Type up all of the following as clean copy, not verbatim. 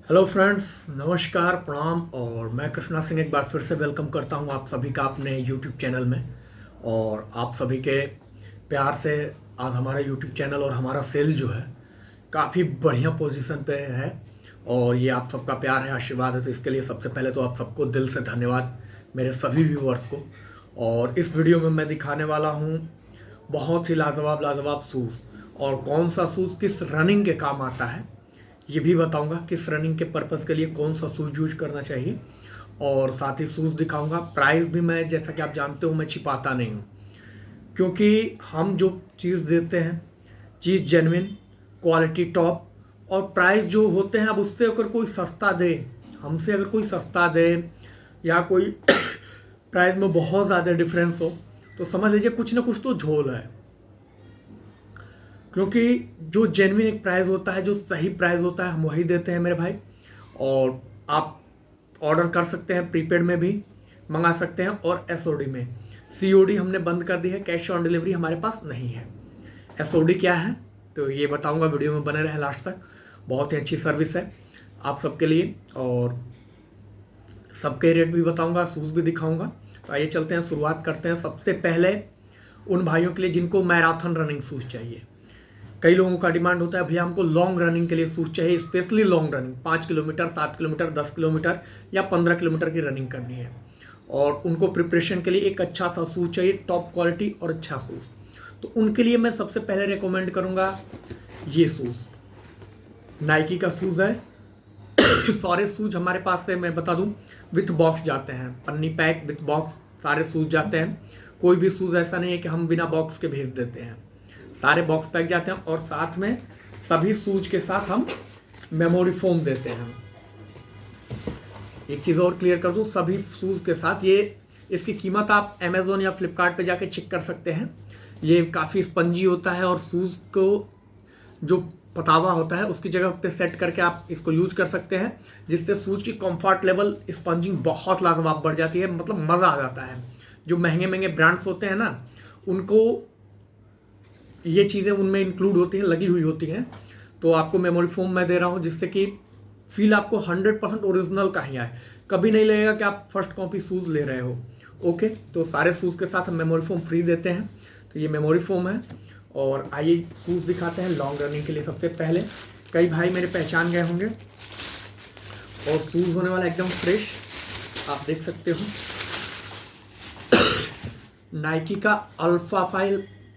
Hello friends, नमस्कार, प्रणाम। और मैं कृष्णा सिंह एक बार फिर से वेलकम करता हूं आप सभी का अपने यूट्यूब चैनल में। और आप सभी के प्यार से आज हमारा यूट्यूब चैनल और हमारा सेल जो है काफ़ी बढ़िया पोजीशन पे है। और ये आप सबका प्यार है, आशीर्वाद है, तो इसके लिए सबसे पहले तो आप सबको दिल से धन्यवाद, मेरे सभी व्यूअर्स को। और इस वीडियो में मैं दिखाने वाला हूँ बहुत ही लाजवाब लाजवाब शूज़, और कौन सा शूज़ किस रनिंग के काम आता है ये भी बताऊंगा, किस रनिंग के पर्पज़ के लिए कौन सा शूज़ यूज करना चाहिए। और साथ ही शूज़ दिखाऊंगा। प्राइस भी मैं, जैसा कि आप जानते हो, मैं छिपाता नहीं हूँ, क्योंकि हम जो चीज़ देते हैं, चीज़ जेन्युइन, क्वालिटी टॉप, और प्राइस जो होते हैं, अब उससे अगर कोई सस्ता दे, हमसे अगर कोई सस्ता दे या कोई प्राइस में बहुत ज़्यादा डिफरेंस हो, तो समझ लीजिए कुछ ना कुछ तो झोल है। क्योंकि जो जेन्युइन एक प्राइस होता है, जो सही प्राइस होता है, हम वही देते हैं मेरे भाई। और आप ऑर्डर कर सकते हैं, प्रीपेड में भी मंगा सकते हैं, और एसओडी में। सीओडी हमने बंद कर दी है, कैश ऑन डिलीवरी हमारे पास नहीं है। एसओडी क्या है तो ये बताऊंगा, वीडियो में बने रहे लास्ट तक। बहुत ही अच्छी सर्विस है आप सबके लिए, और सबके रेट भी बताऊंगा, शूज़ भी दिखाऊंगा। तो आइए चलते हैं, शुरुआत करते हैं। सबसे पहले उन भाइयों के लिए जिनको मैराथन रनिंग शूज़ चाहिए। कई लोगों का डिमांड होता है, भैया हमको लॉन्ग रनिंग के लिए शूज़ चाहिए, specially long running, 5 kilometre, 7 kilometre, 10 kilometre या 15 किलोमीटर की रनिंग करनी है। और उनको प्रिपरेशन के लिए एक अच्छा सा शूज़ चाहिए, टॉप क्वालिटी और अच्छा शूज़। तो उनके लिए मैं सबसे पहले रिकमेंड करूँगा ये शूज़। नाइकी का शूज़ है। सारे शूज़ हमारे पास से मैं बता दूं विथ बॉक्स जाते हैं, पन्नी पैक विथ बॉक्स सारे शूज़ जाते हैं। कोई भी शूज़ ऐसा नहीं है कि हम बिना बॉक्स के भेज देते हैं, सारे बॉक्स पैक जाते हैं। और साथ में सभी शूज़ के साथ हम मेमोरी फोम देते हैं। एक चीज़ और क्लियर कर दूं, सभी शूज़ के साथ इसकी कीमत आप अमेज़ोन या फ्लिपकार्ट पे जाके चेक कर सकते हैं। ये काफ़ी स्पंजी होता है, और शूज़ को जो पतावा होता है उसकी जगह पे सेट करके आप इसको यूज कर सकते हैं, जिससे शूज की कंफर्ट लेवल, स्पंजिंग बहुत लाजवाब बढ़ जाती है, मतलब मज़ा आ जाता है। जो महंगे महंगे ब्रांड्स होते हैं ना, उनको ये चीज़ें उनमें इंक्लूड होती हैं, लगी हुई होती हैं। तो आपको मेमोरी फोम मैं दे रहा हूँ, जिससे कि फील आपको 100% ओरिजिनल का ही आए। कभी नहीं लगेगा कि आप फर्स्ट कॉपी शूज़ ले रहे हो। ओके, तो सारे शूज़ के साथ हम मेमोरी फोम फ्री देते हैं। तो ये मेमोरी फोम है। और आइए शूज़ दिखाते हैं लॉन्ग रनिंग के लिए। सबसे पहले कई भाई मेरे पहचान गए होंगे, और शूज़ होने वाला एकदम फ्रेश, आप देख सकते हो। नाइकी का अल्फा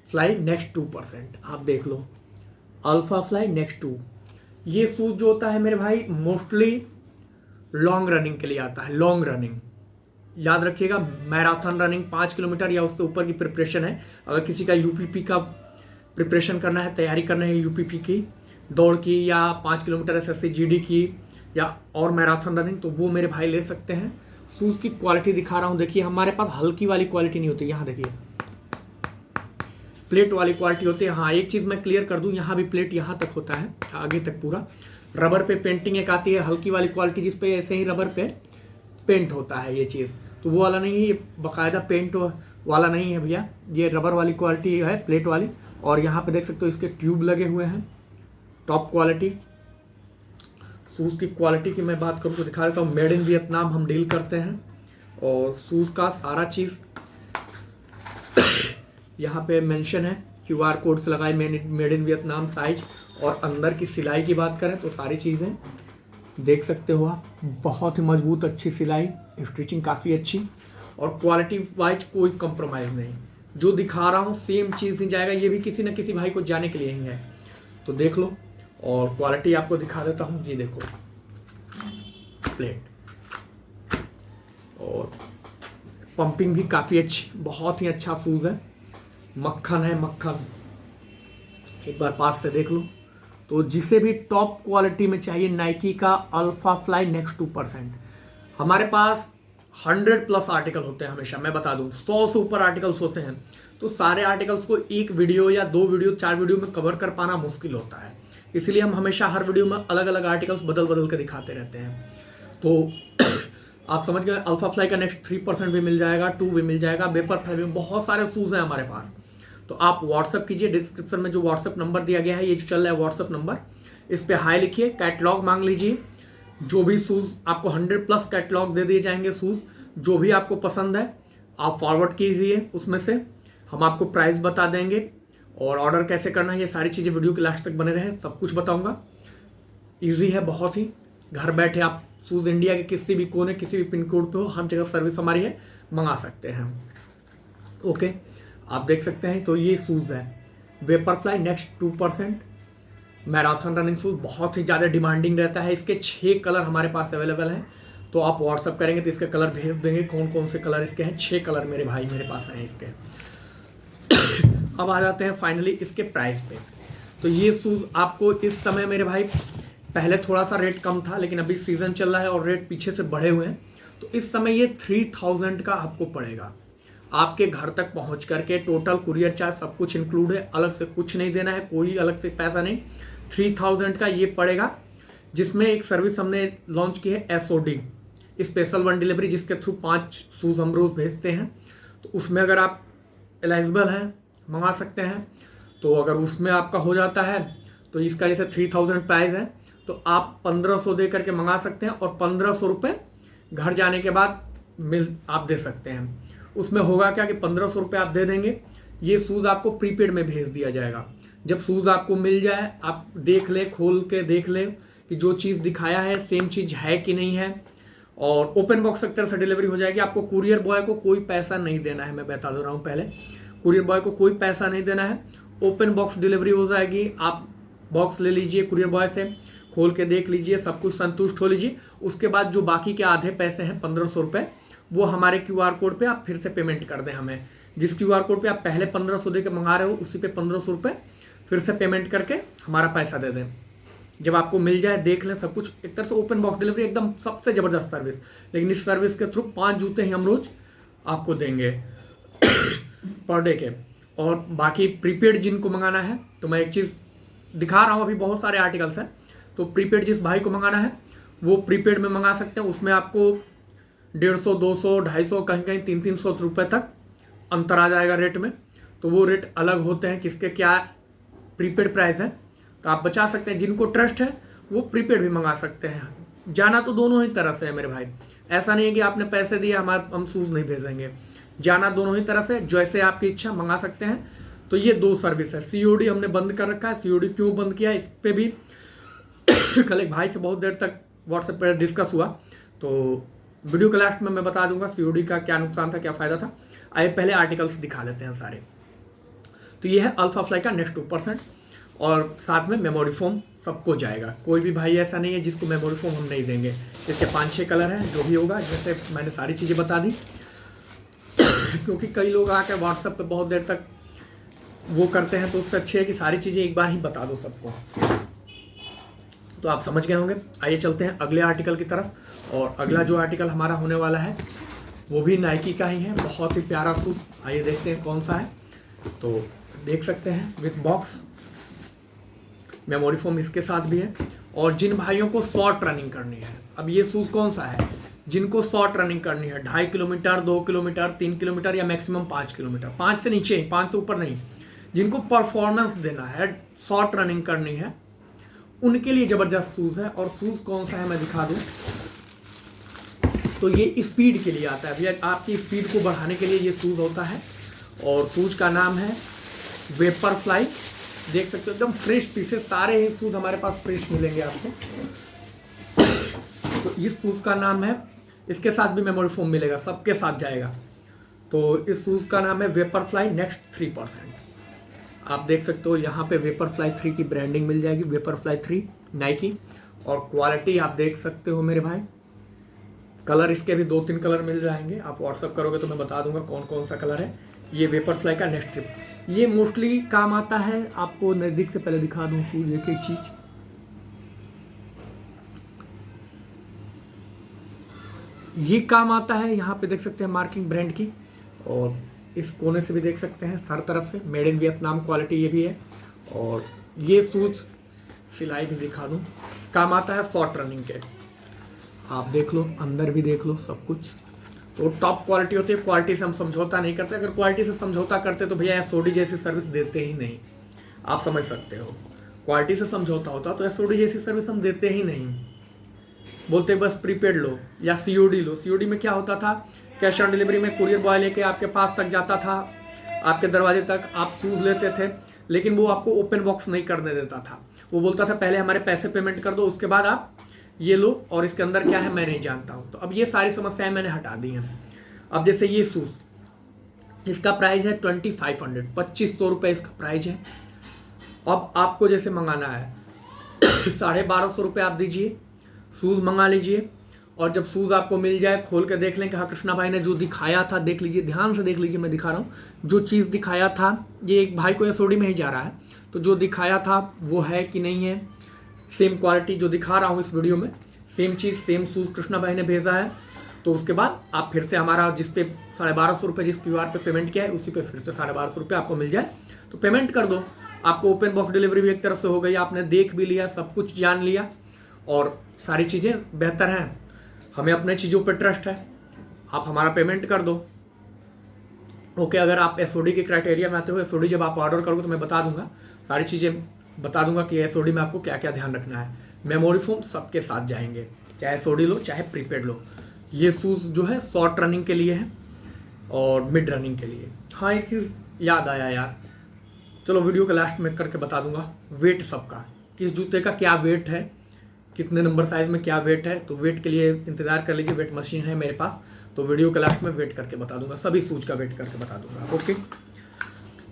फ्लाई नेक्स्ट 2%, आप देख लो, अल्फा फ्लाई नेक्स्ट 2। ये शूज़ जो होता है मेरे भाई, मोस्टली लॉन्ग रनिंग के लिए आता है। लॉन्ग रनिंग याद रखिएगा, मैराथन रनिंग 5 किलोमीटर या उससे ऊपर की प्रिपरेशन है। अगर किसी का यूपीपी का प्रिपरेशन करना है, तैयारी करना है यूपीपी की दौड़ की, या 5 किलोमीटर एसएससी जीडी की, या और मैराथन रनिंग, तो वो मेरे भाई ले सकते हैं। शूज़ की क्वालिटी दिखा रहा हूँ, देखिए हमारे पास हल्की वाली क्वालिटी नहीं होती। यहाँ देखिए प्लेट वाली क्वालिटी होती है। हाँ, एक चीज़ मैं क्लियर कर दूँ, यहाँ भी प्लेट यहाँ तक होता है, आगे तक पूरा। रबर पे पेंटिंग एक आती है हल्की वाली क्वालिटी, जिसपे ऐसे ही रबर पे पेंट होता है ये चीज़, तो वो वाला नहीं है, ये बाकायदा पेंट वाला नहीं है भैया, ये रबर वाली क्वालिटी है, प्लेट वाली। और यहाँ पे देख सकते हो इसके ट्यूब लगे हुए हैं, टॉप क्वालिटी। शूज़ की क्वालिटी की मैं बात करूँ तो दिखा देता हूँ, मेड इन वियतनाम हम डील करते हैं। और शूज़ का सारा चीज़ यहाँ पे मेंशन है, क्यूआर कोड से लगाए, मेड इन वियतनाम साइज। और अंदर की सिलाई की बात करें तो सारी चीज़ें देख सकते हो आप, बहुत ही मजबूत अच्छी सिलाई, स्टिचिंग काफ़ी अच्छी, और क्वालिटी वाइज कोई कंप्रोमाइज़ नहीं। जो दिखा रहा हूँ सेम चीज़ नहीं जाएगा, ये भी किसी न किसी भाई को जाने के लिए ही है, तो देख लो। और क्वालिटी आपको दिखा देता हूँ, ये देखो प्लेट, और पंपिंग भी काफ़ी अच्छी, बहुत ही अच्छा शूज़ है। मक्खन है, मक्खन, एक बार पास से देख लो। तो जिसे भी टॉप क्वालिटी में चाहिए, नाइकी का अल्फा फ्लाई नेक्स्ट 2%। हमारे पास 100+ आर्टिकल होते हैं हमेशा, मैं बता दूं 100 से ऊपर आर्टिकल्स होते हैं। तो सारे आर्टिकल्स को एक वीडियो या 2 वीडियो 4 वीडियो में कवर कर पाना मुश्किल होता है, इसलिए हम हमेशा हर वीडियो में अलग अलग आर्टिकल्स बदल बदल कर दिखाते रहते हैं। तो आप समझ गए, अल्फा फ्लाई का नेक्स्ट 3% भी मिल जाएगा, 2 भी मिल जाएगा, वेपर फ्लाई भी, बहुत सारे शूज़ हैं हमारे पास। तो आप व्हाट्सअप कीजिए, डिस्क्रिप्शन में जो व्हाट्सअप नंबर दिया गया है, ये जो चल रहा है व्हाट्सअप नंबर, इस पर हाई लिखिए, कैटलॉग मांग लीजिए, जो भी शूज़ आपको 100+ कैटलॉग दे दिए जाएंगे, शूज़ जो भी आपको पसंद है आप फॉरवर्ड कीजिए, उसमें से हम आपको प्राइस बता देंगे और ऑर्डर कैसे करना है ये सारी चीज़ें वीडियो के लास्ट तक बने रहे, सब कुछ बताऊंगा। ईजी है बहुत ही, घर बैठे आप शूज़ इंडिया के किसी भी कोने किसी भी पिन कोड पे हो, हर जगह सर्विस हमारी है, मंगा सकते हैं। ओके, आप देख सकते हैं तो ये शूज़ है वेपरफ्लाई नेक्स्ट 2% मैराथन रनिंग शूज़, बहुत ही ज़्यादा डिमांडिंग रहता है। इसके 6 कलर हमारे पास अवेलेबल हैं, तो आप व्हाट्सअप करेंगे तो इसके कलर भेज देंगे, कौन कौन से कलर इसके हैं। 6 कलर मेरे भाई मेरे पास हैं इसके। अब आ जाते हैं फाइनली इसके प्राइस पे। तो ये शूज़ आपको इस समय मेरे भाई, पहले थोड़ा सा रेट कम था लेकिन अभी सीज़न चल रहा है और रेट पीछे से बढ़े हुए हैं, तो इस समय ये 3000 का आपको पड़ेगा, आपके घर तक पहुंच करके। टोटल कुरियर चार्ज सब कुछ इंक्लूड है, अलग से कुछ नहीं देना है, कोई अलग से पैसा नहीं। 3000 का ये पड़ेगा, जिसमें एक सर्विस हमने लॉन्च की है SOD, स्पेशल 1 डिलीवरी, जिसके थ्रू 5 शूज़ हम रोज़ भेजते हैं। तो उसमें अगर आप एलिजिबल हैं मंगा सकते हैं। तो अगर उसमें आपका हो जाता है तो इसका जैसे 3000 प्राइस है, तो आप 1500 दे करके मंगा सकते हैं और 1500 रुपये घर जाने के बाद आप दे सकते हैं। उसमें होगा क्या कि 1500 रुपये आप दे देंगे, ये शूज़ आपको प्रीपेड में भेज दिया जाएगा। जब शूज़ आपको मिल जाए आप देख लें, खोल के देख लें कि जो चीज़ दिखाया है सेम चीज़ है कि नहीं है, और ओपन बॉक्स सेक्टर से डिलीवरी हो जाएगी। आपको कुरियर बॉय को कोई पैसा नहीं देना है, मैं बता दे रहा हूँ पहले, कुरियर बॉय को कोई पैसा नहीं देना है। ओपन बॉक्स डिलीवरी हो जाएगी, आप बॉक्स ले लीजिए कुरियर बॉय से, खोल के देख लीजिए, सब कुछ संतुष्ट हो लीजिए। उसके बाद जो बाकी के आधे पैसे हैं 1500 रुपये, वो हमारे QR कोड पे आप फिर से पेमेंट कर दें हमें। जिस QR कोड पे आप पहले 1500 दे के मंगा रहे हो, उसी पे 1500 रुपये फिर से पेमेंट करके हमारा पैसा दे दें। जब आपको मिल जाए देख लें सब कुछ। एक तरह से ओपन बॉक्स डिलीवरी एकदम सबसे ज़बरदस्त सर्विस, लेकिन इस सर्विस के थ्रू 5 जूते ही हम रोज आपको देंगे पर डे के। और बाकी प्रीपेड जिनको मंगाना है, तो मैं एक चीज़ दिखा रहा हूँ, अभी बहुत सारे आर्टिकल्स हैं, तो प्रीपेड जिस भाई को मंगाना है वो प्रीपेड में मंगा सकते हैं। उसमें आपको 150, 200, 250, कहीं कहीं 300 रुपये तक अंतर आ जाएगा रेट में। तो वो रेट अलग होते हैं, किसके क्या प्रीपेड प्राइस है, तो आप बचा सकते हैं। जिनको ट्रस्ट है वो प्रीपेड भी मंगा सकते हैं। जाना तो दोनों ही तरह से है मेरे भाई, ऐसा नहीं है कि आपने पैसे दिए हम शूज़ नहीं भेजेंगे। जाना दोनों ही तरह से, जैसे आपकी इच्छा मंगा सकते हैं। तो ये 2 सर्विस है। COD हमने बंद कर रखा है। COD क्यों बंद किया, इस पर भी कल एक भाई से बहुत देर तक व्हाट्सएप पर डिस्कस हुआ, तो वीडियो के लास्ट में मैं बता दूंगा COD का क्या नुकसान था, क्या फ़ायदा था। आइए पहले आर्टिकल्स दिखा लेते हैं सारे। तो ये है अल्फाफ्लाई का नेक्स्ट 2%, और साथ में मेमोरी फोम सबको जाएगा। कोई भी भाई ऐसा नहीं है जिसको मेमोरी फोम हम नहीं देंगे। इसके 5-6 कलर हैं, जो भी होगा, जैसे मैंने सारी चीज़ें बता दी क्योंकि कई लोग आकर व्हाट्सएप पे बहुत देर तक वो करते हैं, तो उससे अच्छे है कि सारी चीज़ें एक बार ही बता दो सबको। तो आप समझ गए होंगे। आइए चलते हैं अगले आर्टिकल की तरफ। और अगला जो आर्टिकल हमारा होने वाला है वो भी नाइकी का ही है, बहुत ही प्यारा शूज़। आइए देखते हैं कौन सा है। तो देख सकते हैं विथ बॉक्स, मेमोरी फोम इसके साथ भी है। और जिन भाइयों को शॉर्ट रनिंग करनी है, अब ये शूज़ कौन सा है, जिनको शॉर्ट रनिंग करनी है, 2.5 किलोमीटर, 2 किलोमीटर, 3 किलोमीटर या मैक्सिमम 5 किलोमीटर, 5 से नीचे, 5 से ऊपर नहीं, जिनको परफॉर्मेंस देना है, शॉर्ट रनिंग करनी है, उनके लिए ज़बरदस्त शूज़ है। और शूज़ कौन सा है मैं दिखा दूँ, तो ये स्पीड के लिए आता है भैया, आपकी स्पीड को बढ़ाने के लिए ये शूज़ होता है। और शूज़ का नाम है वेपरफ्लाई। देख सकते हो एकदम फ्रेश पीसेस, सारे ही शूज़ हमारे पास फ्रेश मिलेंगे आपको। तो इस शूज़ का नाम है, इसके साथ भी मेमोरी फोम मिलेगा, सबके साथ जाएगा। तो इस शूज़ का नाम है वेपरफ्लाई नेक्स्ट 3%। आप देख सकते हो यहाँ पे वेपरफ्लाई 3 की ब्रांडिंग मिल जाएगी, वेपरफ्लाई 3 नाइकी। और क्वालिटी आप देख सकते हो मेरे भाई, कलर इसके भी 2-3 कलर मिल जाएंगे। आप व्हाट्सअप करोगे तो मैं बता दूंगा कौन कौन सा कलर है। ये वेपरफ्लाई का नेक्स्ट ट्रिप, ये मोस्टली काम आता है। आपको नज़दीक से पहले दिखा दूं शूज़ एक चीज़, ये काम आता है। यहाँ पे देख सकते हैं मार्किंग ब्रांड की, और इस कोने से भी देख सकते हैं हर तरफ से मेड इन वियतनाम क्वालिटी ये भी है। और ये शूज़ सिलाई भी दिखा दूं, काम आता है शॉर्ट रनिंग के। आप देख लो, अंदर भी देख लो, सब कुछ तो टॉप क्वालिटी होती है। क्वालिटी से हम समझौता नहीं करते, अगर क्वालिटी से समझौता करते तो भैया SOD जैसी सर्विस देते ही नहीं, आप समझ सकते हो। क्वालिटी से समझौता होता तो SOD जैसी सर्विस हम देते ही नहीं। बोलते बस प्रीपेड लो या सीओडी लो। सीओडी में क्या होता था, कैश ऑन डिलीवरी में कुरियर बॉय लेके आपके पास तक जाता था, आपके दरवाजे तक, आप शूज़ लेते थे, लेकिन वो आपको ओपन बॉक्स नहीं करने देता था। वो बोलता था पहले हमारे पैसे पेमेंट कर दो, उसके बाद आप ये लो, और इसके अंदर क्या है मैं नहीं जानता हूँ। तो अब ये सारी समस्याएं मैंने हटा दी हैं। अब जैसे ये शूज़, इसका प्राइस है 2500, 2500 रुपये इसका प्राइस है। अब आपको जैसे मंगाना है 1250 रुपये आप दीजिए, शूज़ मंगा लीजिए, और जब शूज़ आपको मिल जाए खोल के देख लें कि हाँ कृष्णा भाई ने जो दिखाया था, देख लीजिए, ध्यान से देख लीजिए, मैं दिखा रहा हूँ जो चीज़ दिखाया था, ये एक भाई को एसओडी में ही जा रहा है, तो जो दिखाया था वो है कि नहीं है, सेम क्वालिटी जो दिखा रहा हूँ इस वीडियो में, सेम चीज़, सेम शूज़ कृष्णा भाई ने भेजा है। तो उसके बाद आप फिर से हमारा जिस पे 1250 रुपये जिस क्यूआर पे पेमेंट किया है उसी पे फिर से 1250 रुपये आपको मिल जाए तो पेमेंट कर दो। आपको ओपन बॉक्स डिलीवरी भी एक तरफ से हो गई, आपने देख भी लिया, सब कुछ जान लिया और सारी चीज़ें बेहतर हैं। हमें अपने चीज़ों पर ट्रस्ट है, आप हमारा पेमेंट कर दो। ओके, अगर आप एसओडी के क्राइटेरिया में आते हो, एसओडी जब आप ऑर्डर करोगे तो मैं बता दूंगा, सारी चीज़ें बता दूंगा कि एसओडी में आपको क्या क्या ध्यान रखना है। मेमोरी फोम सबके साथ जाएंगे, चाहे एसओडी लो चाहे प्रीपेड लो। ये शूज़ जो है शॉर्ट रनिंग के लिए है और मिड रनिंग के लिए। हाँ, एक चीज़ याद आया यार, चलो वीडियो के लास्ट में करके बता दूंगा वेट सबका, किस जूते का क्या वेट है, कितने नंबर साइज़ में क्या वेट है। तो वेट के लिए इंतज़ार कर लीजिए, वेट मशीन है मेरे पास, तो वीडियो के लास्ट में वेट करके बता दूंगा, सभी शूज़ का वेट करके बता दूंगा। Okay,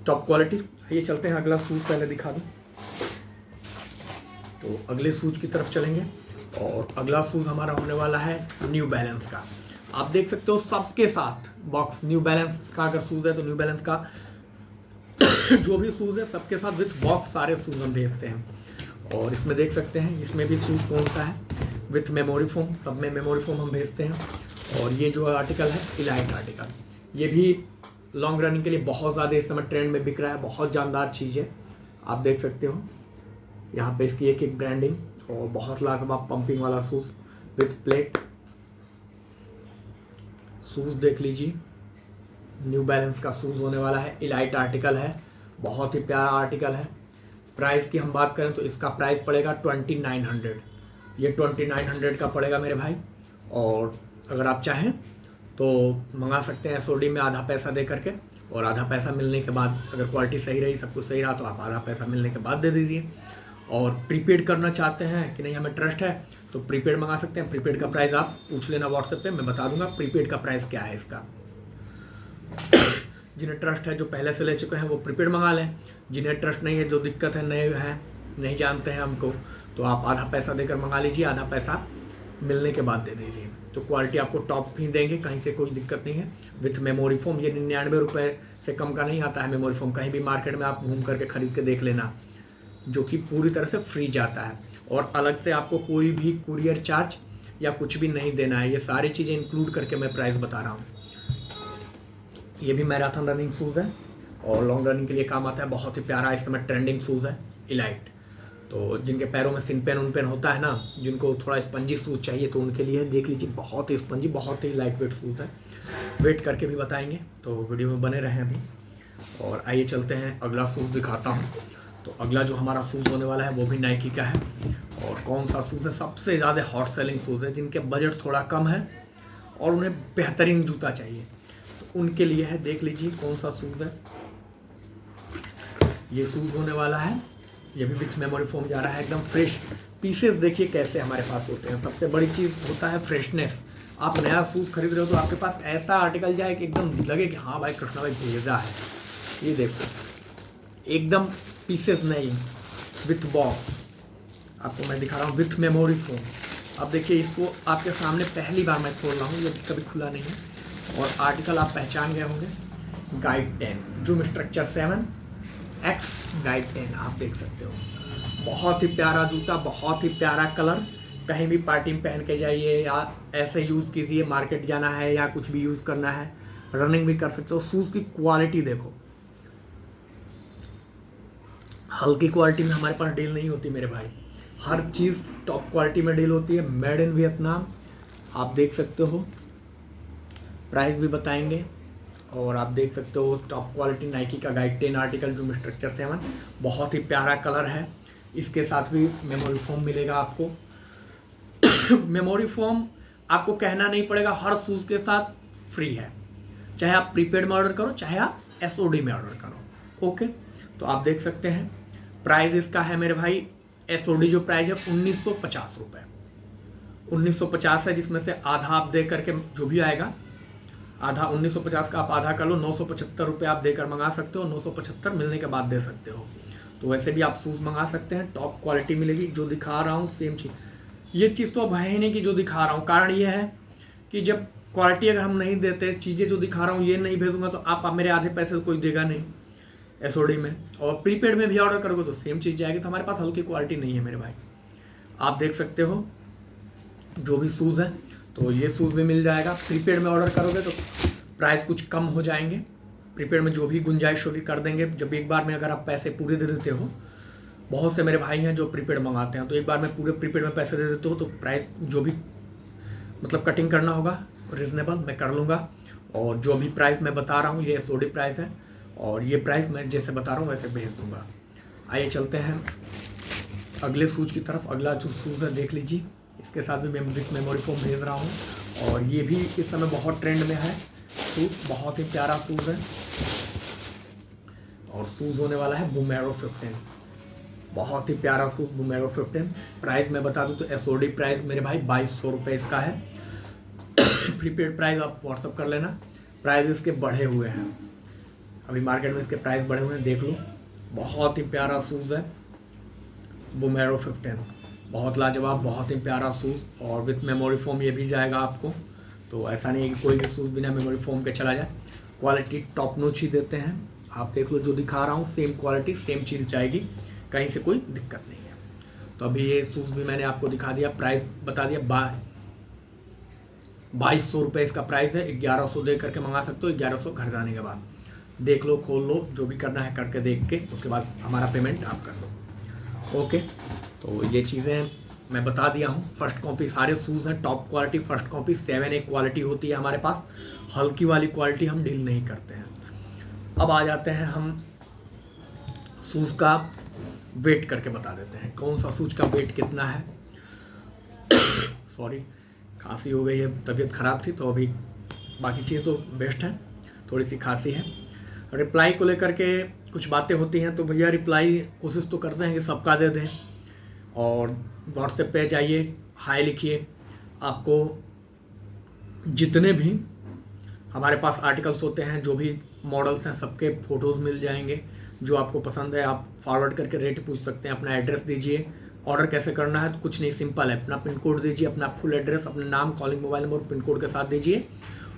top quality. ये चलते हैं अगला शूज़ पहले दिखा दूँ, तो अगले शूज़ की तरफ चलेंगे और अगला शूज़ हमारा होने वाला है न्यू बैलेंस का। आप देख सकते हो सबके साथ बॉक्स, न्यू बैलेंस का अगर शूज़ है तो न्यू बैलेंस का जो भी शूज़ है सबके साथ विथ बॉक्स सारे शूज़ हम भेजते हैं। और इसमें देख सकते हैं इसमें भी शूज़ कौन सा है, विथ मेमोरी फोम, सब में मेमोरी फोम हम भेजते हैं। और ये जो आर्टिकल है इलाइट आर्टिकल, ये भी लॉन्ग रनिंग के लिए बहुत ज़्यादा इस समय ट्रेंड में बिक रहा है, बहुत जानदार चीज़ है। आप देख सकते हो यहाँ पे इसकी एक एक ब्रांडिंग और बहुत लाजवाब पंपिंग वाला शूज़ विथ प्लेट। शूज़ देख लीजिए, न्यू बैलेंस का शूज़ होने वाला है, इलाइट आर्टिकल है, बहुत ही प्यारा आर्टिकल है। प्राइस की हम बात करें तो इसका प्राइस पड़ेगा 2900, ये 2900 का पड़ेगा मेरे भाई। और अगर आप चाहें तो मंगा सकते हैं एसओडी में आधा पैसा दे करके, और आधा पैसा मिलने के बाद अगर क्वालिटी सही रही, सब कुछ सही रहा तो आप आधा पैसा मिलने के बाद दे दीजिए। और प्रीपेड करना चाहते हैं कि नहीं हमें ट्रस्ट है तो प्रीपेड मंगा सकते हैं। प्रीपेड का प्राइस आप पूछ लेना व्हाट्सएप पे, मैं बता दूंगा प्रीपेड का प्राइस क्या है इसका। जिन्हें ट्रस्ट है, जो पहले से ले चुके हैं वो प्रीपेड मंगा लें, जिन्हें ट्रस्ट नहीं है, जो दिक्कत है, नए हैं, नहीं जानते हैं हमको, तो आप आधा पैसा देकर मंगा लीजिए, आधा पैसा मिलने के बाद दे दीजिए। तो क्वालिटी आपको टॉप ही देंगे, कहीं से कोई दिक्कत नहीं है। विथ मेमोरी फोम, ये 99 रुपये से कम का नहीं आता है मेमोरी फोम, कहीं भी मार्केट में आप घूम करके खरीद के देख लेना, जो कि पूरी तरह से फ्री जाता है और अलग से आपको कोई भी कुरियर चार्ज या कुछ भी नहीं देना है। ये सारी चीज़ें इंक्लूड करके मैं प्राइस बता रहा हूँ। ये भी मैराथन रनिंग शूज़ है और लॉन्ग रनिंग के लिए काम आता है, बहुत ही प्यारा इस समय ट्रेंडिंग शूज़ है इलाइट। तो जिनके पैरों में सिन पेन उन पेन होता है ना, जिनको थोड़ा स्पंजी शूज़ चाहिए तो उनके लिए देख लीजिए, बहुत ही स्पंजी, बहुत ही लाइट वेट शूज़ है। वेट करके भी बताएंगे, तो वीडियो में बने रहें अभी। और आइए चलते हैं अगला शूज़ दिखाता हूँ। तो अगला जो हमारा शूज़ होने वाला है वो भी नाइकी का है। और कौन सा शूज़ है, सबसे ज़्यादा हॉट सेलिंग शूज़ है, जिनके बजट थोड़ा कम है और उन्हें बेहतरीन जूता चाहिए तो उनके लिए है। देख लीजिए कौन सा शूज़ है, ये शूज़ होने वाला है, ये भी विथ मेमोरी फोम जा रहा है, एकदम फ्रेश पीसेस देखिए कैसे हमारे पास होते हैं। सबसे बड़ी चीज़ होता है फ्रेशनेस। आप नया शूज़ खरीद रहे हो तो आपके पास ऐसा आर्टिकल जाए कि एकदम लगे कि हाँ भाई कृष्णा भाई भेजा है। ये देखो एकदम पीसेस नहीं, विथ बॉक्स आपको मैं दिखा रहा हूँ, विथ मेमोरी फोम। अब देखिए इसको आपके सामने पहली बार मैं खोल रहा हूँ, ये कभी खुला नहीं है। और आर्टिकल आप पहचान गए होंगे, guide 10 zoom structure 7X guide 10, आप देख सकते हो। बहुत ही प्यारा जूता, बहुत ही प्यारा कलर, कहीं भी पार्टी में पहन के जाइए या ऐसे यूज़ कीजिए, मार्केट जाना है या कुछ भी यूज़ करना है, रनिंग भी कर सकते हो। शूज़ की क्वालिटी देखो, हल्की क्वालिटी में हमारे पास डील नहीं होती मेरे भाई, हर चीज़ टॉप क्वालिटी में डील होती है, मेड इन वियतनाम। आप देख सकते हो, प्राइस भी बताएंगे। और आप देख सकते हो टॉप क्वालिटी नाइकी का गाइड 10 आर्टिकल जूम स्ट्रक्चर 7, बहुत ही प्यारा कलर है। इसके साथ भी मेमोरी फोम मिलेगा आपको। मेमोरी फोम आपको कहना नहीं पड़ेगा, हर शूज़ के साथ फ्री है, चाहे आप प्रीपेड में ऑर्डर करो चाहे आप एसओडी में ऑर्डर करो। ओके, तो आप देख सकते हैं प्राइस इसका है मेरे भाई, एसओडी जो प्राइस है 1950 रुपये, 1950 है, जिसमें से आधा आप दे करके जो भी आएगा, आधा 1950 का आप आधा कर लो, 975 रुपये आप देकर मंगा सकते हो, 975 मिलने के बाद दे सकते हो। तो वैसे भी आप शूज़ मंगा सकते हैं, टॉप क्वालिटी मिलेगी, जो दिखा रहा हूँ सेम चीज़। ये चीज़ तो अब है ही नहीं कि जो दिखा रहा हूँ, कारण ये है कि जब क्वालिटी अगर हम नहीं देते, चीज़ें जो दिखा रहा हूँ ये नहीं भेजूंगा तो आप मेरे आधे पैसे तो कोई देगा नहीं एसओडी में, और प्रीपेड में भी ऑर्डर करोगे तो सेम चीज़ जाएगी। तो हमारे पास हल्की क्वालिटी नहीं है मेरे भाई, आप देख सकते हो जो भी शूज़ है। तो ये शूज़ भी मिल जाएगा, प्रीपेड में ऑर्डर करोगे तो प्राइस कुछ कम हो जाएंगे, प्रीपेड में जो भी गुंजाइश होगी कर देंगे। जब एक बार में अगर आप पैसे पूरे दे देते हो, बहुत से मेरे भाई हैं जो प्रीपेड मंगाते हैं, तो एक बार में पूरे प्रीपेड में पैसे दे देते हो तो प्राइस जो भी मतलब कटिंग करना होगा रीज़नेबल मैं कर लूँगा। और जो भी प्राइस मैं बता रहा हूँ ये एसओडी प्राइस है, और ये प्राइस मैं जैसे बता रहा हूँ वैसे भेज दूँगा। आइए चलते हैं अगले शूज़ की तरफ। अगला जो शूज़ है देख लीजिए, इसके साथ भी मैं विथ मेमोरी फोम भेज रहा हूँ, और ये भी इस समय बहुत ट्रेंड में है शूज़, बहुत ही प्यारा शूज़ है। और शूज़ होने वाला है बूमेरो 15, बहुत ही प्यारा शूज़ बूमेरो 15। प्राइस मैं बता दूँ तो एसओडी प्राइस मेरे भाई 2200 रुपये इसका है। प्रीपेड प्राइस आप व्हाट्सअप कर लेना, प्राइस इसके बढ़े हुए हैं, अभी मार्केट में इसके प्राइस बढ़े हुए हैं, देख लो। बहुत ही प्यारा शूज़ है बूमेरो 15, बहुत लाजवाब, बहुत ही प्यारा शूज़, और विथ मेमोरी फोम ये भी जाएगा आपको। तो ऐसा नहीं है कि कोई भी शूज़ बिना मेमोरी फोम के चला जाए, क्वालिटी टॉप नॉच ही देते हैं। आप देख लो जो दिखा रहा हूँ सेम क्वालिटी सेम चीज़ जाएगी, कहीं से कोई दिक्कत नहीं है। तो अभी ये शूज़ भी मैंने आपको दिखा दिया, प्राइस बता दिया, 2200 रुपये इसका प्राइस है। 1100 दे करके मंगा सकते हो, 1100 घर जाने के बाद देख लो, खोल लो, जो भी करना है करके देख के उसके बाद हमारा पेमेंट आप कर लो। ओके, तो ये चीज़ें मैं बता दिया हूँ। फर्स्ट कॉपी सारे शूज़ हैं top quality, first copy 7A quality होती है हमारे पास, हल्की वाली क्वालिटी हम डील नहीं करते हैं। अब आ जाते हैं हम शूज़ का वेट करके बता देते हैं, कौन सा शूज़ का वेट कितना है। सॉरी, खांसी हो गई है, तबीयत ख़राब थी, तो अभी बाकी चीज़ें तो बेस्ट हैं, थोड़ी सी खांसी है। रिप्लाई को लेकर के कुछ बातें होती हैं, तो भैया रिप्लाई कोशिश तो करते हैं कि सबका दे दें, और व्हाट्सएप पे जाइए, हाय लिखिए, आपको जितने भी हमारे पास आर्टिकल्स होते हैं, जो भी मॉडल्स हैं, सबके फ़ोटोज़ मिल जाएंगे। जो आपको पसंद है आप फॉरवर्ड करके रेट पूछ सकते हैं, अपना एड्रेस दीजिए। ऑर्डर कैसे करना है तो कुछ नहीं, सिंपल है, अपना पिन कोड दीजिए, अपना फुल एड्रेस, अपना नाम, calling mobile number, pin code के साथ दीजिए,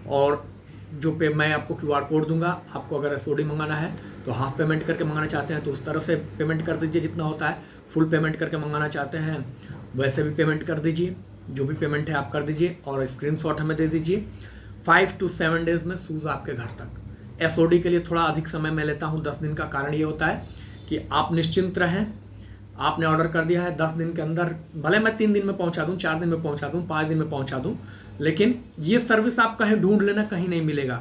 और जो पे मैं आपको QR कोड दूंगा। आपको अगर एसओडी मंगाना है तो हाफ पेमेंट करके मंगाना चाहते हैं तो उस तरह से पेमेंट कर दीजिए जितना होता है, फुल पेमेंट करके मंगाना चाहते हैं वैसे भी पेमेंट कर दीजिए, जो भी पेमेंट है आप कर दीजिए, और स्क्रीनशॉट हमें दे दीजिए। 5 to 7 डेज़ में शूज़ आपके घर तक। एसओडी के लिए थोड़ा अधिक समय मैं लेता हूँ, 10 दिन का। कारण ये होता है कि आप निश्चिंत रहें, आपने ऑर्डर कर दिया है 10 दिन के अंदर, भले मैं 3 दिन में पहुँचा दूँ, 4 दिन में पहुँचा दूँ, 5 दिन में पहुँचा दूँ, लेकिन ये सर्विस आप कहीं ढूंढ लेना, कहीं नहीं मिलेगा।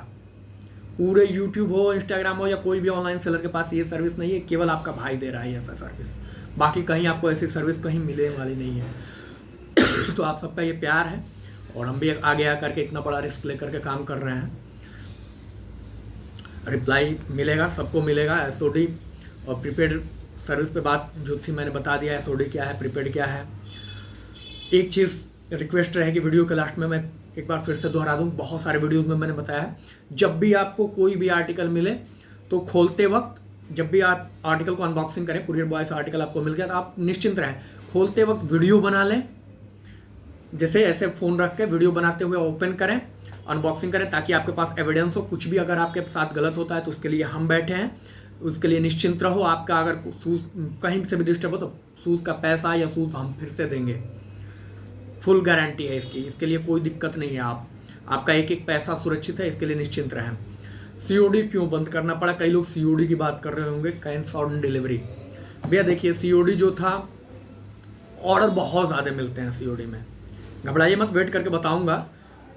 पूरे यूट्यूब हो, इंस्टाग्राम हो, या कोई भी ऑनलाइन सेलर के पास ये सर्विस नहीं है, केवल आपका भाई दे रहा है ऐसा सर्विस, बाकी कहीं आपको ऐसी सर्विस कहीं मिलने वाली नहीं है। तो आप सबका ये प्यार है, और हम भी आगे आकर के इतना बड़ा रिस्क लेकर के काम कर रहे हैं। रिप्लाई मिलेगा, सबको मिलेगा। एसओडी और प्रीपेड सर्विस पे बात जो थी मैंने बता दिया, एसओडी क्या है, प्रीपेड क्या है। एक चीज़ रिक्वेस्ट रहेगी, वीडियो के लास्ट में मैं एक बार फिर से दोहरा दूं, बहुत सारे वीडियोस में मैंने बताया है, जब भी आपको कोई भी आर्टिकल मिले तो खोलते वक्त, जब भी आप आर्टिकल को अनबॉक्सिंग करें, कुरियर बॉय से आर्टिकल आपको मिल गया तो आप निश्चिंत रहें, खोलते वक्त वीडियो बना लें, जैसे ऐसे फ़ोन रख के वीडियो बनाते हुए ओपन करें, अनबॉक्सिंग करें, ताकि आपके पास एविडेंस हो। कुछ भी अगर आपके साथ गलत होता है तो उसके लिए हम बैठे हैं, उसके लिए निश्चिंत रहो। आपका अगर शूज़ कहीं से भी डिस्टर्ब हो तो शूज़ का पैसा या शूज़ हम फिर से देंगे, फुल गारंटी है इसकी, इसके लिए कोई दिक्कत नहीं है। आपका एक एक पैसा सुरक्षित है, इसके लिए निश्चिंत रहें। सीओडी क्यों बंद करना पड़ा, कई लोग सीओडी की बात कर रहे होंगे, कैश ऑन डिलीवरी। भैया देखिए, सीओडी जो था, ऑर्डर बहुत ज़्यादा मिलते हैं सीओडी में, घबराइए मत, वेट करके बताऊंगा।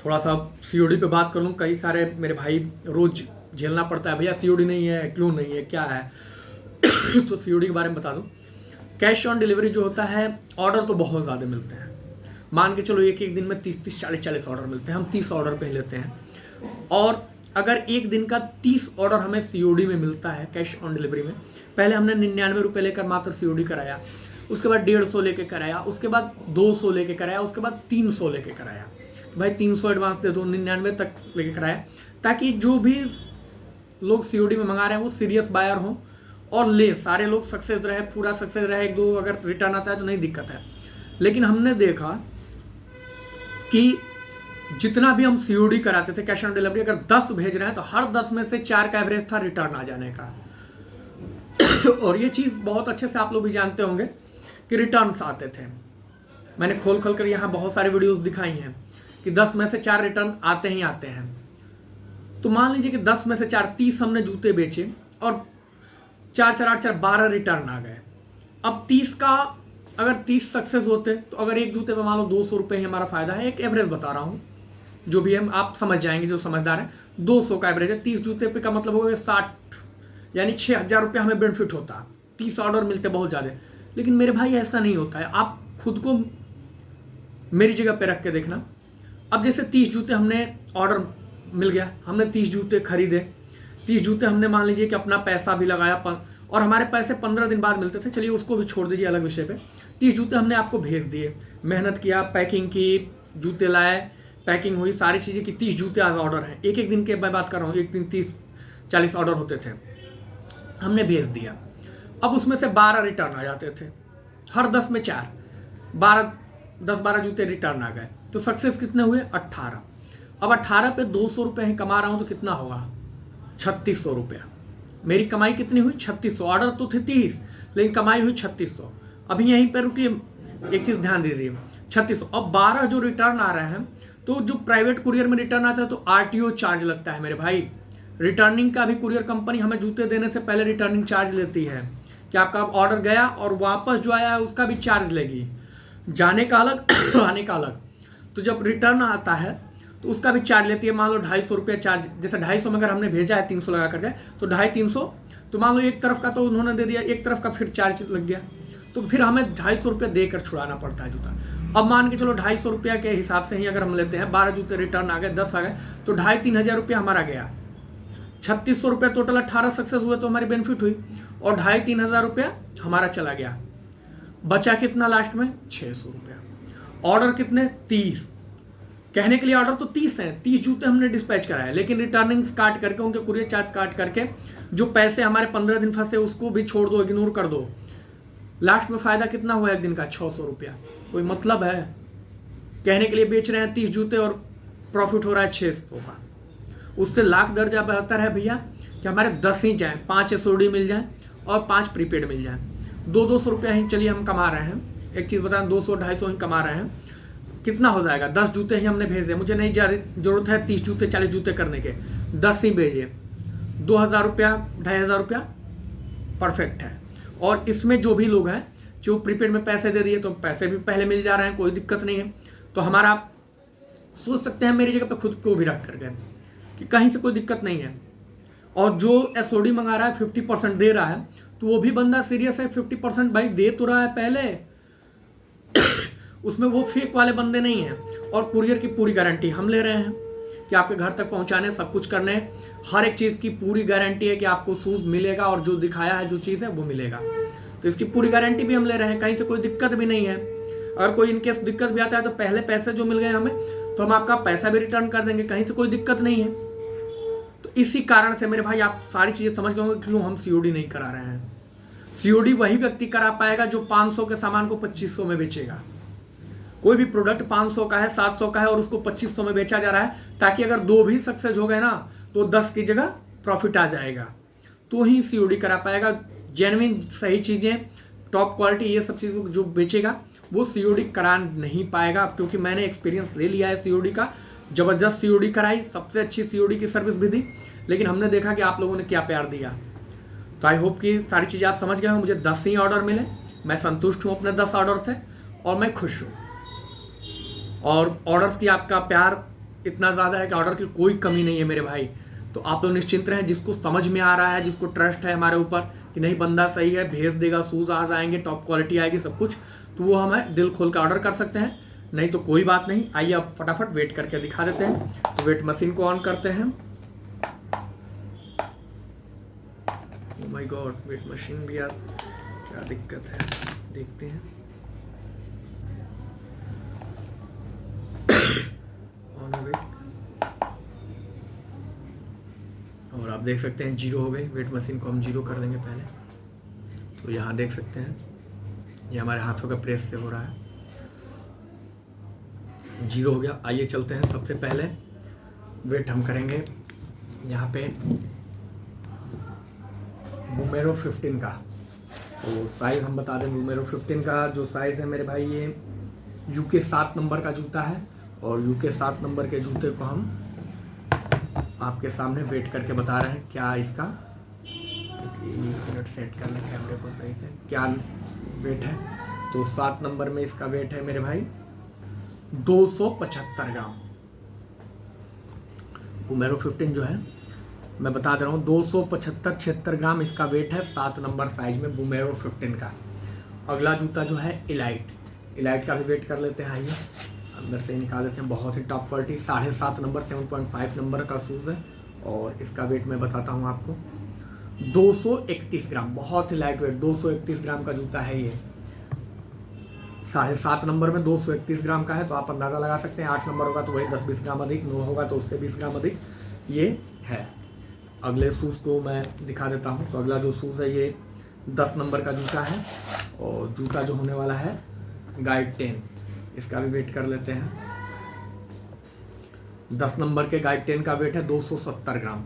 थोड़ा सा सीओडी पे बात कर लूँ, कई सारे मेरे भाई रोज़ झेलना पड़ता है, भैया सीओडी नहीं है, क्यों नहीं है, क्या है। तो सीओडी के बारे में बता दूँ, कैश ऑन डिलीवरी जो होता है, ऑर्डर तो बहुत ज़्यादा मिलते हैं, मान के चलो एक एक दिन में 30-30, 40-40 ऑर्डर मिलते हैं, हम 30 ऑर्डर पे लेते हैं। और अगर एक दिन का 30 ऑर्डर हमें COD में मिलता है, कैश ऑन डिलीवरी में, पहले हमने 99 रुपये लेकर मात्र COD कराया, उसके बाद 150 लेके कराया, उसके बाद 200 लेके कराया, उसके बाद 300 लेके कराया। तो भाई 300 एडवांस दे दो, 99 तक लेके कराया, ताकि जो भी लोग COD में मंगा रहे हैं वो सीरियस बायर हों और ले, सारे लोग सक्सेस रहे, पूरा सक्सेस रहे। एक दो अगर रिटर्न आता है तो नहीं दिक्कत है। लेकिन हमने देखा कि जितना भी हम COD कराते थे कैश ऑन डिलीवरी, अगर 10 भेज रहे हैं तो हर 10 में से 4 का एवरेज था रिटर्न आ जाने का। और ये चीज़ बहुत अच्छे से आप लोग भी जानते होंगे कि रिटर्न्स आते थे। मैंने खोल कर यहाँ बहुत सारे वीडियोस दिखाई हैं कि 10 में से 4 रिटर्न आते ही आते हैं। तो मान लीजिए कि 10 में से 4, 30 हमने जूते बेचे और 4 4 8 4 12 रिटर्न आ गए। अब 30 का अगर 30 सक्सेस होते तो अगर एक जूते पे मान लो 200 रुपये ही हमारा फायदा है, एक एवरेज बता रहा हूँ, जो भी हम आप समझ जाएंगे जो समझदार है, 200 का एवरेज है, 30 जूते पे का मतलब होगा 60, यानी 6,000 रुपये हमें बेनिफिट होता। 30 ऑर्डर मिलते बहुत ज़्यादा। लेकिन मेरे भाई ऐसा नहीं होता है, आप खुद को मेरी जगह पे रख के देखना। अब जैसे 30 जूते हमने ऑर्डर मिल गया, हमने 30 जूते खरीदे, 30 जूते हमने मान लीजिए कि अपना पैसा भी लगाया और हमारे पैसे 15 दिन बाद मिलते थे, चलिए उसको भी छोड़ दीजिए, अलग विषय पे। 30 जूते हमने आपको भेज दिए, मेहनत किया, पैकिंग की, जूते लाए, पैकिंग हुई, सारी चीज़ें की, 30 जूते आज ऑर्डर हैं। एक एक दिन के मैं बात कर रहा हूँ, एक दिन 30-40 ऑर्डर होते थे, हमने भेज दिया। अब उसमें से 12 रिटर्न आ जाते थे, हर 10 में 4, 10-12 जूते रिटर्न आ गए। तो सक्सेस कितने हुए? 18। अब 18 पे 200 रुपये ही कमा रहा हूँ तो कितना होगा? 3600 रुपया। मेरी कमाई कितनी हुई? 3600। ऑर्डर तो थे 30, लेकिन कमाई हुई 3600। अभी यहीं पर रुकिए, एक चीज़ ध्यान दीजिए, 3600। अब 12 जो रिटर्न आ रहे हैं, तो जो प्राइवेट कुरियर में रिटर्न आता है तो RTO चार्ज लगता है मेरे भाई। रिटर्निंग का भी कुरियर कंपनी हमें जूते देने से पहले रिटर्निंग चार्ज लेती है कि आपका ऑर्डर गया और वापस जो आया है उसका भी चार्ज लेगी, जाने का अलग आने का अलग। तो जब रिटर्न आता है तो उसका भी चार्ज लेती है। मान लो 250 रुपये चार्ज, जैसे 250 में अगर हमने भेजा है 300 लगा करके, तो 250-300, तो मान लो एक तरफ का तो उन्होंने दे दिया, एक तरफ का फिर चार्ज लग गया, तो फिर हमें 250 रुपये देकर छुड़ाना पड़ता है जूता। अब मान के चलो 250 रुपये के हिसाब से ही अगर हम लेते हैं, 12 जूते रिटर्न आ गए, 10 आ गए, तो 2,500-3,000 रुपया हमारा गया। 3600 रुपये टोटल, 18 सक्सेस हुए तो हमारी बेनिफिट हुई, और 2,500-3,000 रुपया हमारा चला गया। बचा कितना लास्ट में? 600 रुपया। ऑर्डर कितने? 30। कहने के लिए ऑर्डर तो 30 हैं, 30 जूते हमने डिस्पैच कराए, लेकिन रिटर्निंग काट करके, उनके कुरियर चार्ज काट करके, जो पैसे हमारे 15 दिन फंसे उसको भी छोड़ दो, इग्नोर कर दो, लास्ट में फायदा कितना हुआ एक दिन का? 600 रुपया। कोई मतलब है? कहने के लिए बेच रहे हैं 30 जूते और प्रॉफिट हो रहा है 600 का। उससे लाख दर्जा बेहतर है भैया कि हमारे 10 ही जाएँ, 5 SOD मिल जाएँ और 5 प्रीपेड मिल जाएँ। 200-200 रुपया ही चलिए हम कमा रहे हैं। एक चीज़ बताएं, 200-250 ही कमा रहे हैं, कितना हो जाएगा? 10 जूते ही हमने भेजे, मुझे नहीं जरूरत है 30 जूते 40 जूते करने के, 10 ही भेजे, 2,000 रुपया 2,500 रुपया परफेक्ट है। और इसमें जो भी लोग हैं जो प्रीपेड में पैसे दे दिए, तो पैसे भी पहले मिल जा रहे हैं, कोई दिक्कत नहीं है। तो हमारा सोच सकते हैं मेरी जगह पे खुद को भी रख करके कि कहीं से कोई दिक्कत नहीं है। और जो SOD मंगा रहा है 50% दे रहा है, तो वो भी बंदा सीरियस है। 50% भाई दे तो रहा है पहले उसमें वो फेक वाले बंदे नहीं हैं। और कुरियर की पूरी गारंटी हम ले रहे हैं कि आपके घर तक पहुंचाने, सब कुछ करने, हर एक चीज़ की पूरी गारंटी है कि आपको शूज़ मिलेगा और जो दिखाया है जो चीज़ है वो मिलेगा। तो इसकी पूरी गारंटी भी हम ले रहे हैं, कहीं से कोई दिक्कत भी नहीं है। अगर कोई इनकेस दिक्कत भी आता है तो पहले पैसे जो मिल गए हमें, तो हम आपका पैसा भी रिटर्न कर देंगे, कहीं से कोई दिक्कत नहीं है। तो इसी कारण से मेरे भाई आप सारी चीज़ें समझ गए होंगे क्यों हम COD नहीं करा रहे हैं। COD वही व्यक्ति करा पाएगा जो 500 के सामान को 2500 में बेचेगा। कोई भी प्रोडक्ट 500 का है, 700 का है और उसको 2500 में बेचा जा रहा है, ताकि अगर 2 भी सक्सेस हो गए ना तो 10 की जगह प्रॉफिट आ जाएगा, तो ही COD करा पाएगा। जेन्युइन सही चीज़ें, टॉप क्वालिटी, ये सब चीज़ जो बेचेगा वो COD करा नहीं पाएगा। क्योंकि मैंने एक्सपीरियंस ले लिया है COD का, ज़बरदस्त COD कराई, सबसे अच्छी COD की सर्विस भी दी, लेकिन हमने देखा कि आप लोगों ने क्या प्यार दिया। तो आई होप कि सारी चीज़ें आप समझ गए हो। मुझे 10 ही ऑर्डर मिले, मैं संतुष्ट हूँ अपने 10 ऑर्डर से और मैं खुश हूँ। और ऑर्डर्स की आपका प्यार इतना ज़्यादा है कि ऑर्डर की कोई कमी नहीं है मेरे भाई। तो आप लोग निश्चिंत रहें, जिसको समझ में आ रहा है, जिसको ट्रस्ट है हमारे ऊपर कि नहीं बंदा सही है, भेज देगा, शूज़ आ जाएंगे, टॉप क्वालिटी आएगी, सब कुछ, तो वो हमें दिल खोल कर ऑर्डर कर सकते हैं। नहीं तो कोई बात नहीं, आइए अब फटाफट वेट करके दिखा देते हैं। तो वेट मशीन को ऑन करते हैं। Oh my God, weight machine भी यार क्या दिक्कत है, देखते हैं। ऑन हो गई और आप देख सकते हैं 0 हो गई। वेट मशीन को हम 0 कर देंगे पहले। तो यहाँ देख सकते हैं ये हमारे हाथों का प्रेस से हो रहा है। 0 हो गया। आइए चलते हैं। सबसे पहले वेट हम करेंगे यहाँ पे बूमेरो 15 का। तो साइज़ हम बता दें, बूमेरो 15 का जो साइज़ है मेरे भाई, ये यूके 7 नंबर का जूता है। और यूके 7 नंबर के जूते को हम आपके सामने वेट करके बता रहे हैं क्या इसका, 1 मिनट सेट कर लें कैमरे को सही से, क्या वेट है। तो 7 नंबर में इसका वेट है मेरे भाई 275 ग्राम। बूमेरो 15 जो है मैं बता दे रहा हूँ 275-76 ग्राम इसका वेट है 7 नंबर साइज में बूमेरो 15 का। अगला जूता जो है इलाइट का भी वेट कर लेते हैं। आइए अंदर से निकाल देते हैं। बहुत ही टॉप क्वालिटी 7.5 नंबर 7.5 नंबर का शूज़ है और इसका वेट मैं बताता हूँ आपको 231 ग्राम। बहुत ही लाइट वेट 231 ग्राम का जूता है ये। 7.5 नंबर में 231 ग्राम का है, तो आप अंदाज़ा लगा सकते हैं 8 नंबर होगा तो वही 10-20 ग्राम अधिक, 9 होगा तो उससे 20 ग्राम अधिक ये है। अगले शूज़ को मैं दिखा देता हूँ। तो अगला जो शूज़ है ये 10 नंबर का जूता है और जूता जो होने वाला है गाइड 10, इसका भी वेट कर लेते हैं। 10 नंबर के गाइड 10 का वेट है 270 ग्राम।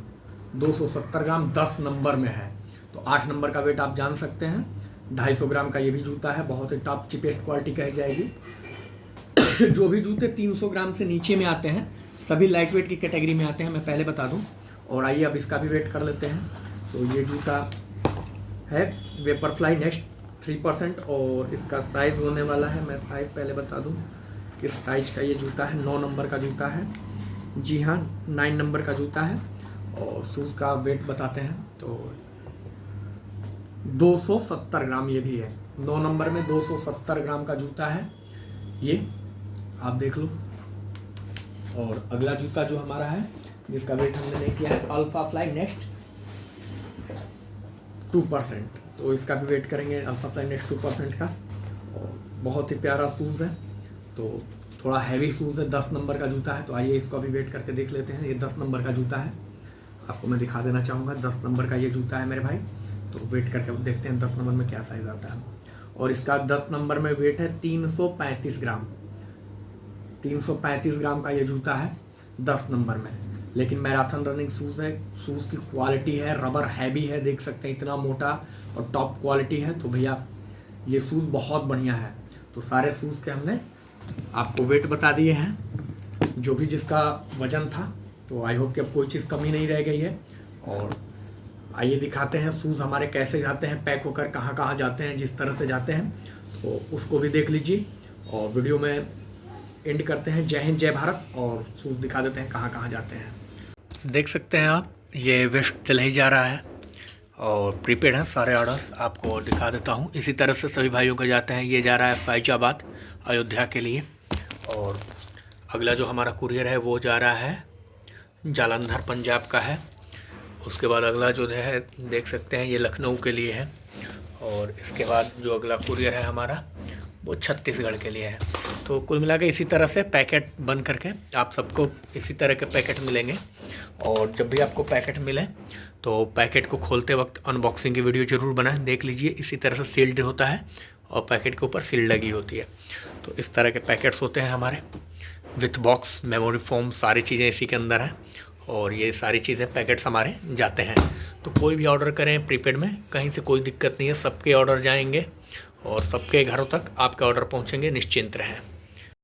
270 ग्राम 10 नंबर में है। तो 8 नंबर का वेट आप जान सकते हैं 250 ग्राम का ये भी जूता है। बहुत ही टॉप चीपेस्ट क्वालिटी कही जाएगी। जो भी जूते 300 ग्राम से नीचे में आते हैं सभी लाइट वेट की कैटेगरी में आते हैं, मैं पहले बता दूं। और आइए अब इसका भी वेट कर लेते हैं। तो ये जूता है वेपरफ्लाई नेक्स्ट 3% और इसका साइज़ होने वाला है, मैं साइज़ पहले बता दूं किस साइज का ये जूता है। 9 नंबर का जूता है, जी हाँ 9 नंबर का जूता है। और शूज़ का वेट बताते हैं तो 270 ग्राम ये भी है। 9 नंबर में 270 ग्राम का जूता है ये, आप देख लो। और अगला जूता जो हमारा है जिसका वेट हमने नहीं किया है अल्फा फ्लाई नेक्स्ट 2%। तो इसका भी वेट करेंगे अल्फा फ्लाई नेक्स्ट 2% का। और बहुत ही प्यारा शूज़ है, तो थोड़ा हैवी शूज़ है, 10 नंबर का जूता है। तो आइए इसको अभी वेट करके देख लेते हैं। ये 10 नंबर का जूता है, आपको मैं दिखा देना चाहूँगा। 10 नंबर का ये जूता है मेरे भाई। तो वेट करके देखते हैं 10 नंबर में क्या साइज़ आता है। और इसका 10 नंबर में वेट है 335 ग्राम। 335 ग्राम का ये जूता है 10 नंबर में। लेकिन मैराथन रनिंग शूज़ है, शूज़ की क्वालिटी है, रबर हैवी है, देख सकते हैं इतना मोटा और टॉप क्वालिटी है। तो भैया ये शूज़ बहुत बढ़िया है। तो सारे शूज़ के हमने आपको वेट बता दिए हैं, जो भी जिसका वज़न था। तो आई होप कि अब कोई चीज़ कमी नहीं रह गई है। और आइए दिखाते हैं शूज़ हमारे कैसे जाते हैं, पैक होकर कहाँ कहाँ जाते हैं। जिस तरह से जाते हैं तो उसको भी देख लीजिए और वीडियो में एंड करते हैं। जय हिंद जय भारत। और शूज़ दिखा देते हैं कहाँ कहाँ जाते हैं। देख सकते हैं आप, ये वेस्ट दिल्ली जा रहा है और प्रीपेड हैं सारे ऑर्डर्स। आपको दिखा देता हूँ। इसी तरह से सभी भाइयों का जाते हैं। ये जा रहा है फैजाबाद अयोध्या के लिए। और अगला जो हमारा कुरियर है वो जा रहा है जालंधर पंजाब का है। उसके बाद अगला जो है देख सकते हैं ये लखनऊ के लिए है। और इसके बाद जो अगला कुरियर है हमारा वो छत्तीसगढ़ के लिए है। तो कुल मिला के इसी तरह से पैकेट बन करके आप सबको इसी तरह के पैकेट मिलेंगे। और जब भी आपको पैकेट मिले तो पैकेट को खोलते वक्त अनबॉक्सिंग की वीडियो ज़रूर बनाएं, देख लीजिए। इसी तरह से सील्ड होता है और पैकेट के ऊपर सील लगी होती है। तो इस तरह के पैकेट्स होते हैं हमारे विथ बॉक्स, मेमोरी फोम, सारी चीज़ें इसी के अंदर हैं। और ये सारी चीज़ें पैकेट्स हमारे जाते हैं। तो कोई भी ऑर्डर करें प्रीपेड में, कहीं से कोई दिक्कत नहीं है, सबके ऑर्डर जाएंगे और सबके घरों तक आपके ऑर्डर पहुंचेंगे, निश्चिंत रहें।